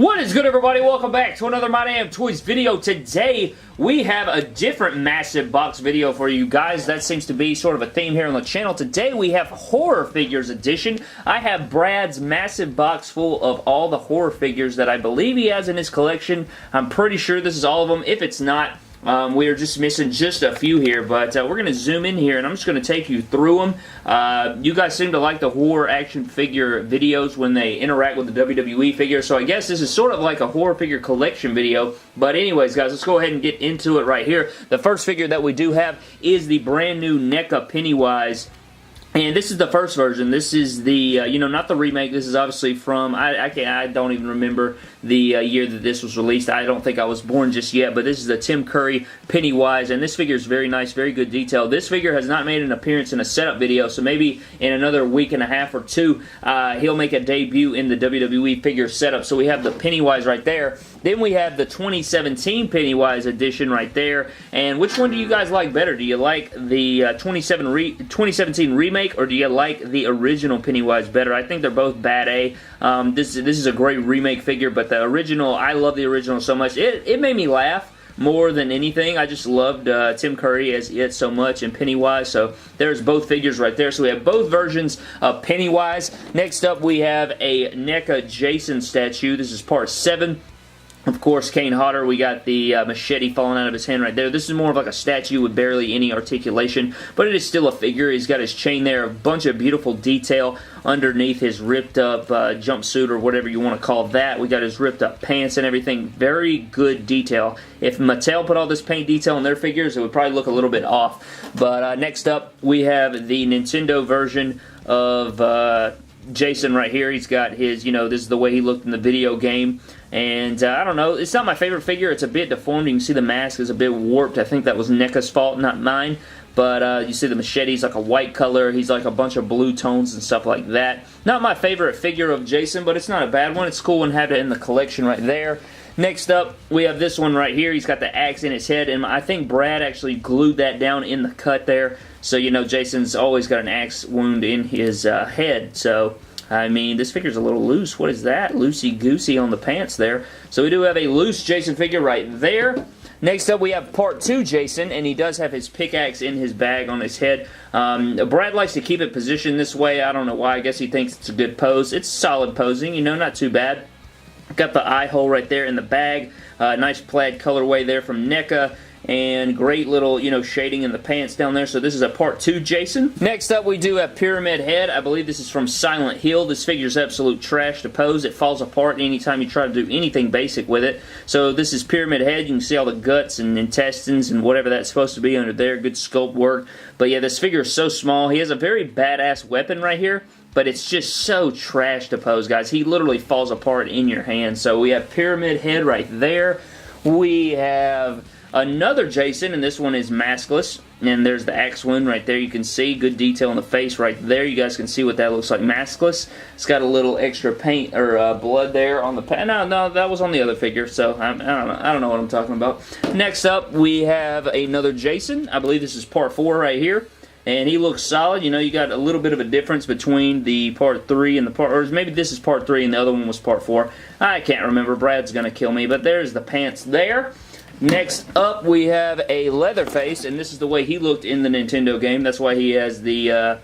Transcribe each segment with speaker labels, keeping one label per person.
Speaker 1: What is good, everybody? Welcome back to another My Damn Toys video. Today, we have a different massive box video for you guys. That seems to be sort of a theme here on the channel. Today, we have Horror Figures Edition. I have Brad's massive box full of all the horror figures that I believe he has in his collection. I'm pretty sure this is all of them. If it's not, we are just missing just a few here, but we're going to zoom in here and I'm just going to take you through them. You guys seem to like the horror action figure videos when they interact with the WWE figure, so I guess this is sort of like a horror figure collection video. But anyways, guys, let's go ahead and get into it right here. The first figure that we do have is the brand new NECA Pennywise. And this is the first version. This is the, you know, not the remake. This is obviously from, I don't even remember the year that this was released. I don't think I was born just yet, but this is the Tim Curry Pennywise, and this figure is very nice, very good detail. This figure has not made an appearance in a setup video, so maybe in another week and a half or two, he'll make a debut in the WWE figure setup. So we have the Pennywise right there. Then we have the 2017 Pennywise edition right there. And which one do you guys like better? Do you like the 2017 remake, or do you like the original Pennywise better? I think they're both bad A. This is a great remake figure, but the original, I love the original so much. It made me laugh more than anything. I just loved Tim Curry as it so much, and Pennywise, so there's both figures right there. So we have both versions of Pennywise. Next up, we have a NECA Jason statue. This is part 7. Of course, Kane Hodder, we got the machete falling out of his hand right there. This is more of like a statue with barely any articulation, but it is still a figure. He's got his chain there, a bunch of beautiful detail underneath his ripped up jumpsuit or whatever you want to call that. We got his ripped up pants and everything. Very good detail. If Mattel put all this paint detail on their figures, it would probably look a little bit off. But next up, we have the Nintendo version of Jason right here. He's got his, you know, this is the way he looked in the video game. And I don't know, it's not my favorite figure. It's a bit deformed. You can see the mask is a bit warped. I think that was NECA's fault, not mine. But you see the machete's like a white color. He's like a bunch of blue tones and stuff like that. Not my favorite figure of Jason, but it's not a bad one. It's cool and have it in the collection right there. Next up, we have this one right here. He's got the axe in his head, and I think Brad actually glued that down in the cut there. So, you know, Jason's always got an axe wound in his head. So, I mean, this figure's a little loose. What is that? Loosey-goosey on the pants there. So we do have a loose Jason figure right there. Next up, we have part 2 Jason, and he does have his pickaxe in his bag on his head. Brad likes to keep it positioned this way. I don't know why. I guess he thinks it's a good pose. It's solid posing, you know, not too bad. Got the eye hole right there in the bag. Nice plaid colorway there from NECA. And great little, you know, shading in the pants down there. So this is a part 2 Jason. Next up, we do have Pyramid Head. I believe this is from Silent Hill. This figure's absolute trash to pose. It falls apart anytime you try to do anything basic with it. So this is Pyramid Head. You can see all the guts and intestines and whatever that's supposed to be under there. Good sculpt work. But yeah, this figure is so small. He has a very badass weapon right here, but it's just so trash to pose, guys. He literally falls apart in your hand. So we have Pyramid Head right there. We have another Jason, and this one is maskless, and there's the axe wound right there. You can see good detail in the face right there. You guys can see what that looks like maskless. It's got a little extra paint or blood there on the no, that was on the other figure, so I don't know what I'm talking about. Next up, we have another Jason. I believe this is part 4 right here. And he looks solid. You know, you got a little bit of a difference between the part 3 and the part, or maybe this is part 3 and the other one was part 4. I can't remember. Brad's going to kill me, but there's the pants there. Next up, we have a Leatherface, and this is the way he looked in the Nintendo game. That's why he has the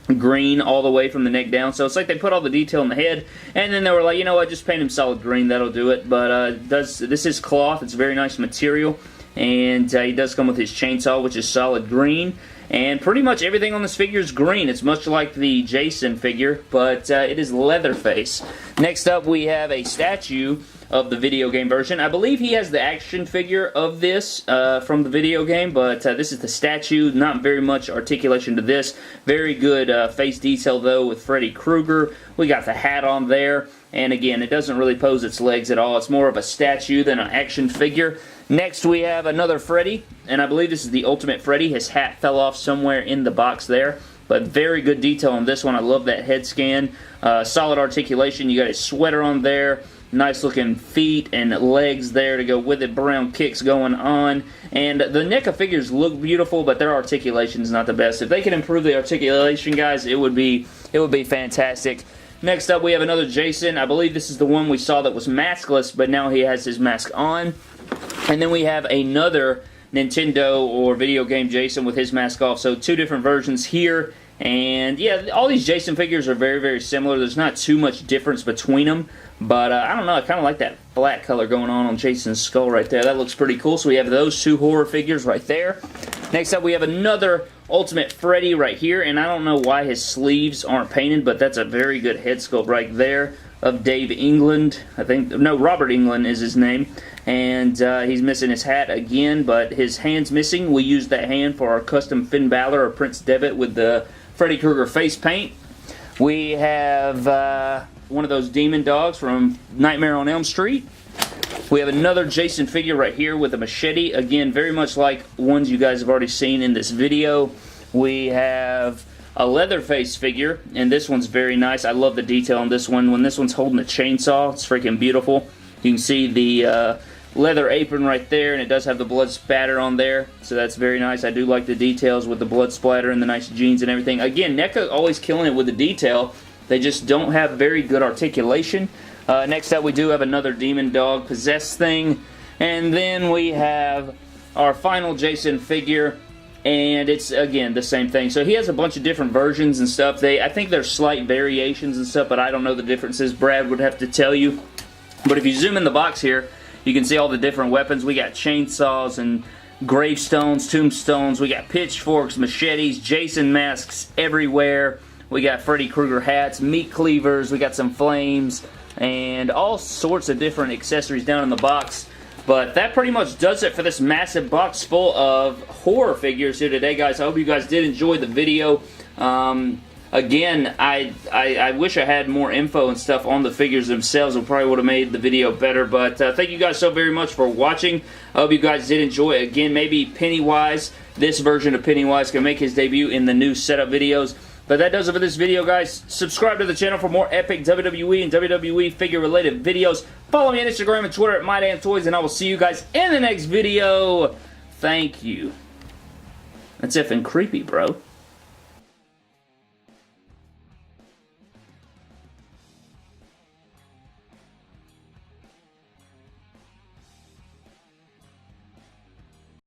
Speaker 1: green all the way from the neck down. So it's like they put all the detail in the head, and then they were like, you know what, just paint him solid green, that'll do it. But this is cloth. It's very nice material, and he does come with his chainsaw, which is solid green. And pretty much everything on this figure is green. It's much like the Jason figure, but it is Leatherface. Next up, we have a statue of the video game version. I believe he has the action figure of this from the video game, but this is the statue. Not very much articulation to this. Very good face detail, though, with Freddy Krueger. We got the hat on there, and again, it doesn't really pose its legs at all. It's more of a statue than an action figure. Next, we have another Freddy, and I believe this is the Ultimate Freddy. His hat fell off somewhere in the box there, but very good detail on this one. I love that head scan. Solid articulation. You got his sweater on there. Nice looking feet and legs there to go with it. Brown kicks going on. And the NECA figures look beautiful, but their articulation is not the best. If they can improve the articulation, guys, it would be fantastic. Next up, we have another Jason. I believe this is the one we saw that was maskless, but now he has his mask on. And then we have another Nintendo or video game Jason with his mask off. So 2 different versions here. And yeah, all these Jason figures are very, very similar. There's not too much difference between them. But I don't know, I kind of like that black color going on Jason's skull right there. That looks pretty cool. So we have those 2 horror figures right there. Next up, we have another Ultimate Freddy right here. And I don't know why his sleeves aren't painted, but that's a very good head sculpt right there of Dave England. I think, no, Robert England is his name. And he's missing his hat again, but his hand's missing. We used that hand for our custom Finn Balor or Prince Devitt with the Freddy Krueger face paint. We have one of those demon dogs from Nightmare on Elm Street. We have another Jason figure right here with a machete. Again, very much like ones you guys have already seen in this video. We have a Leatherface figure, and this one's very nice. I love the detail on this one. When this one's holding a chainsaw, it's freaking beautiful. You can see the leather apron right there, and it does have the blood spatter on there, so that's very nice. I do like the details with the blood splatter and the nice jeans and everything. Again, NECA always killing it with the detail. They just don't have very good articulation. Next up, we do have another demon dog possessed thing, and then we have our final Jason figure, and it's, again, the same thing. So he has a bunch of different versions and stuff. I think there's slight variations and stuff, but I don't know the differences. Brad would have to tell you. But if you zoom in the box here, you can see all the different weapons. We got chainsaws and gravestones, tombstones. We got pitchforks, machetes, Jason masks everywhere. We got Freddy Krueger hats, meat cleavers. We got some flames and all sorts of different accessories down in the box. But that pretty much does it for this massive box full of horror figures here today, guys. I hope you guys did enjoy the video. Again, I wish I had more info and stuff on the figures themselves. It probably would have made the video better. But thank you guys so very much for watching. I hope you guys did enjoy it. Again, maybe Pennywise, this version of Pennywise, can make his debut in the new setup videos. But that does it for this video, guys. Subscribe to the channel for more epic WWE and WWE figure-related videos. Follow me on Instagram and Twitter at MyDamnToys, and I will see you guys in the next video. Thank you. That's effing creepy, bro.